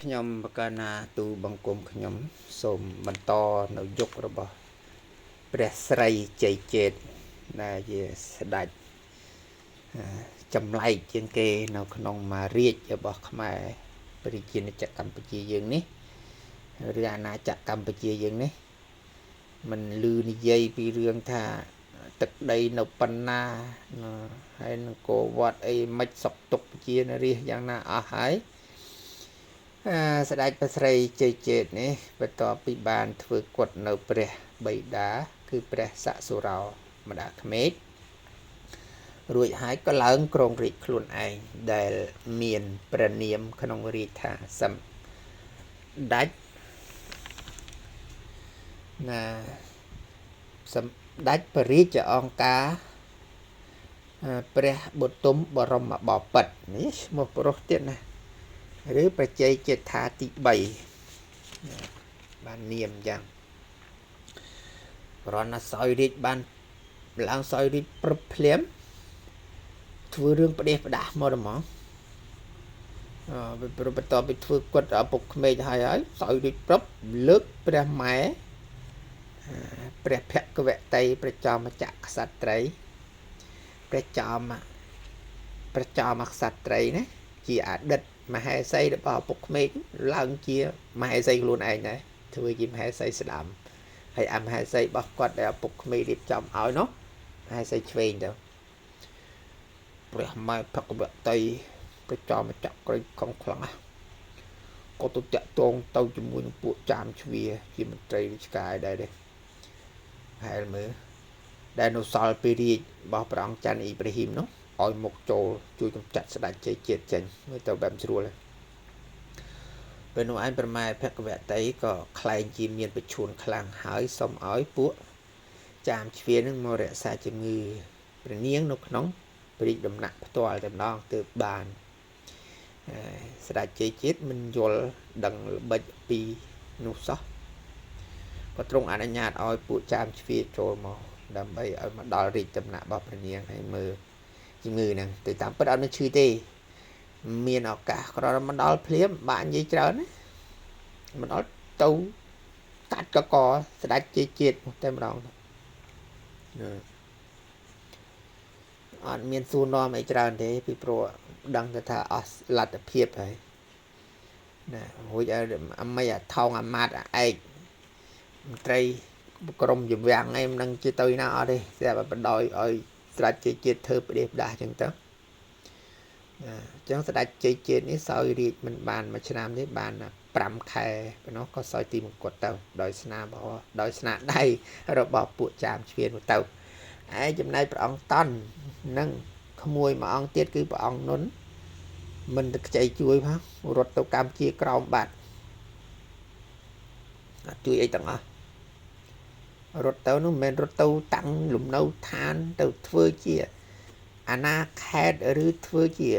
ខ្ញុំបកណាទូបង្គំខ្ញុំសូមបន្តនៅយុគរបស់ព្រះស្រីជ័យជេតដែលជាស្ដេចចម្លែកជាងគេនៅក្នុងមារាជរបស់ខ្មែរប្រជាណាចក្រកម្ពុជាយើងនេះឬអាណាចក្រកម្ពុជាយើងនេះមិនលឺនិយាយពីរឿងថាទឹកដីនៅប៉ុណ្ណាហើយនឹងគោវត្តអីមិនសុខទុក្ខជានារីយ៉ាងណាអស់ហើយស្ដេចព្រះស្រីជ័យជេតនេះបន្ទាប់ពីបានធ្វើគុតនៅព្រះបិតាគឺព្រះសសុរោម្ដាក្មេករួចហើយក៏ឡើងគ្រងរាជ្យខ្លួនឯងដែលមានព្រះនាមក្នុងរាជថាសម្ដេចសម្ដេចព្រះរាជអង្គការព្រះបទុមបរមបពិតនេះឈ្មោះប្រុសទៀតណាឬប្រជ័យចេដ្ឋាទី3បាននាមយ៉ាងរណសោយរាជបានឡើងសោយរាជព្រឹបភ្លាមធ្វើរឿងផ្ដេសផ្ដាស់មកហ្មងបន្ទាប់ពីធ្វើគាត់ឪពុកក្មេកហើយសោយរាជព្រឹបលើកព្រះម៉ែព្រះភគវតីប្រចោមចក្រក្សត្រីព្រះចោមក្សត្រីណាជាអតីតមហេសីរបស់ឪពុកក្មេកឡើងជាមហេសីខ្លួនឯងដែរធ្វើជាមហេសីស្ដាំហើយអមហេសីរបស់គាត់ដែលឪពុកក្មេករៀបចំឲ្យនោះមហេសីឆ្វេងទៅព្រះម៉ែភគវតីប្រចោមចក្រខំខ្លាំងក៏ទៅតាក់ទងទៅជាមួយនឹងពួកចាមជ្វាជាមន្ត្រីរាជការដែរទេហែលមើលដែលនៅសល់ពីរាជរបស់ព្រះអង្គច័ន្ទអ៊ីប្រាហ៊ីមនោះឲ្យមកចូលជួយកម្ចាត់ស្ដេចជ័យជេតចេញមើលទៅបែបស្រួលពេលនោះឯងប្រម៉ែភគវតីក៏ខ្លែងជាមានប្រឈួនខ្លាំងហើយសុំឲ្យពួកចាមជ្វានឹងមករក្សាជំងឺព្រះនាងនៅក្នុងរាជដំណាក់ផ្ទាល់តែម្ដងទើបបានស្ដេចជ័យជេតមិនយល់ដឹងល្បិចពីនោះសោះក៏ទ្រង់អនុញ្ញាតឲ្យពួកចាមជ្វាចូលមកដើម្បីឲ្យមកដល់រាជដំណាក់របស់ព្រះនាងហើយមើលជំងឺហ្នឹងទៅតាមពិតអត់នឹងឈឺទេមានឱកាសគ្រាន់តែមកដល់ភ្លាមបាក់និយាយច្រើនណាមកដល់ទៅកាត់កកស្ដេចជ័យជេតតែម្ដងអត់មានសួរនាំអីច្រើនទេពីព្រោះដឹងថាអស់លទ្ធភាពហើយណារួចឲ្យអមីអាថោងអាម៉ាត់អាឯកមន្ត្រីក្រុមជំវាំងឯងមិនដឹងជាទៅណាអត់ទេស្រាប់តែបដ ឲ្យស្ដេចជ័យជេតធ្វើផ្ដេសផ្ដាស់អញ្ចឹងទៅអញ្ចឹងស្ដេចជ័យជេតនេះសោយរាជមិនបានមួយឆ្នាំទេបាន5ខែប៉ុណ្ណោះក៏សោយទីមង្គតទៅដោយស្នាដៃរបស់ពួកចាមជ្វានោះទៅឯចំណែកព្រះអង្គតន់និងក្មួយមួយអង្គទៀតគឺព្រះអង្គនុនមិនទៅខ្ចីជួយផងរត់ទៅកម្ពុជាក្រោមបាត់អត់ជួយអីទាំងអស់រត់ទៅនោះមិនមែនរត់ទៅតាំងលំនៅឋានទៅធ្វើជាអាណាខេត្តឬធ្វើជា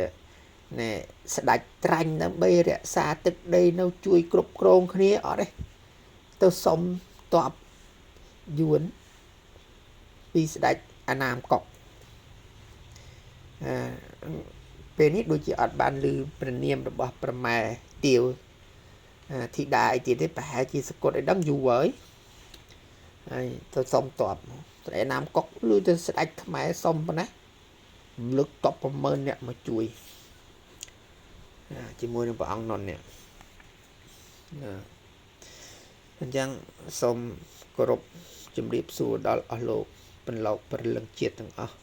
ណែស្ដេចត្រាញ់ដើម្បីរក្សាទឹកដីនៅជួយគ្រប់គ្រងគ្នាអត់ទេទៅសុំតបយួនពីស្ដេចអាណាមកុកពេលនេះដូចជាអត់បានឮព្រះនាមរបស់ប្រម៉ែទាវធីតាអីទៀតទេប្រហែលជាសកត់ឲ្យដឹងយូរហើយទៅសុំតបស្ដេចអាណាមកុកឮទៅស្ដេចខ្មែរសុំប៉ុណ្ណាលើកតប10000នាក់មកជួយជាមួយនឹងព្រះអង្គនុននេះអញ្ចឹងសូមគោរពជំរាបសួរដល់អស់លោកបន្លកព្រលឹងជាតិទាំងអស់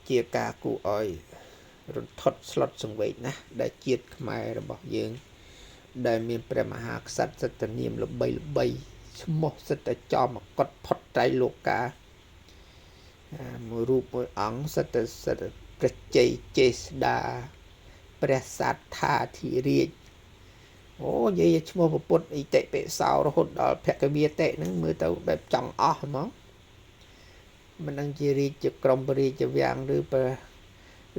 ជាការគួរឲ្យរន្ធត់ស្លុតសង្វេគណាស់ដែលជាតិខ្មែររបស់យើងដែលមានព្រះមហាក្សត្រសិទ្ធិនាមល្បីឈ្មោះសិទ្ធិចោមមកុដផុតត្រៃលោកាមួយរូបមួយអង្គសិទ្ធិព្រះជ័យចេស្តាព្រះសត្ថាធិរាជអូនិយាយឈ្មោះពុទ្ធអិតិពិសោរហូតដល់ភគវិតិហ្នឹងមើលទៅបែបចង់អស់ហ្មងមិនដឹងជារាជក្រុមរាជវាំងឬព្រះ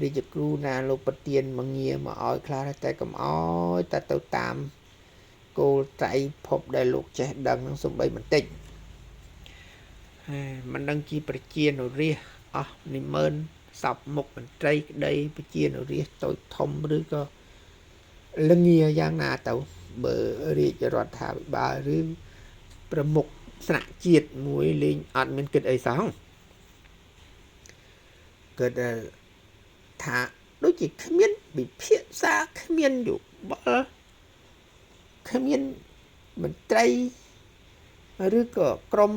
រាជគ្រូណាលោកប្រទានមកងារមកឲ្យខ្លះតែកុំអោយតែទៅតាមគោលត្រៃភពដែលលោកចេះដឹងនឹងសំបីបន្តិចមិនដឹងជាប្រជានរាជអស់និមឺនសពមុខមន្ត្រីក្តីប្រជានរាជតូចធំឬក៏ លងាយ៉ាងណាទៅបើរាជរដ្ឋាភិបាលឬប្រមុខថ្នាក់ជាតិមួយលេងអត់មានគិតអីសោះគិតថាដូចជាគ្មានវិភាសាគ្មានយោបល់គ្មានមន្ត្រីឬក៏ក្រុម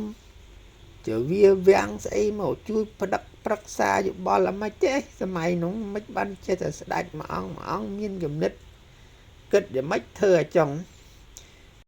ជាវាវាំងស្អីមកជួយផ្ដឹកប្រឹក្សាយោបល់អ្មិនទេសម័យនោះមិនបានចេះតែស្ដេចមួយអង្គមានគំនិតគិតយ៉ាងម៉េចធ្វើឲ្យចង់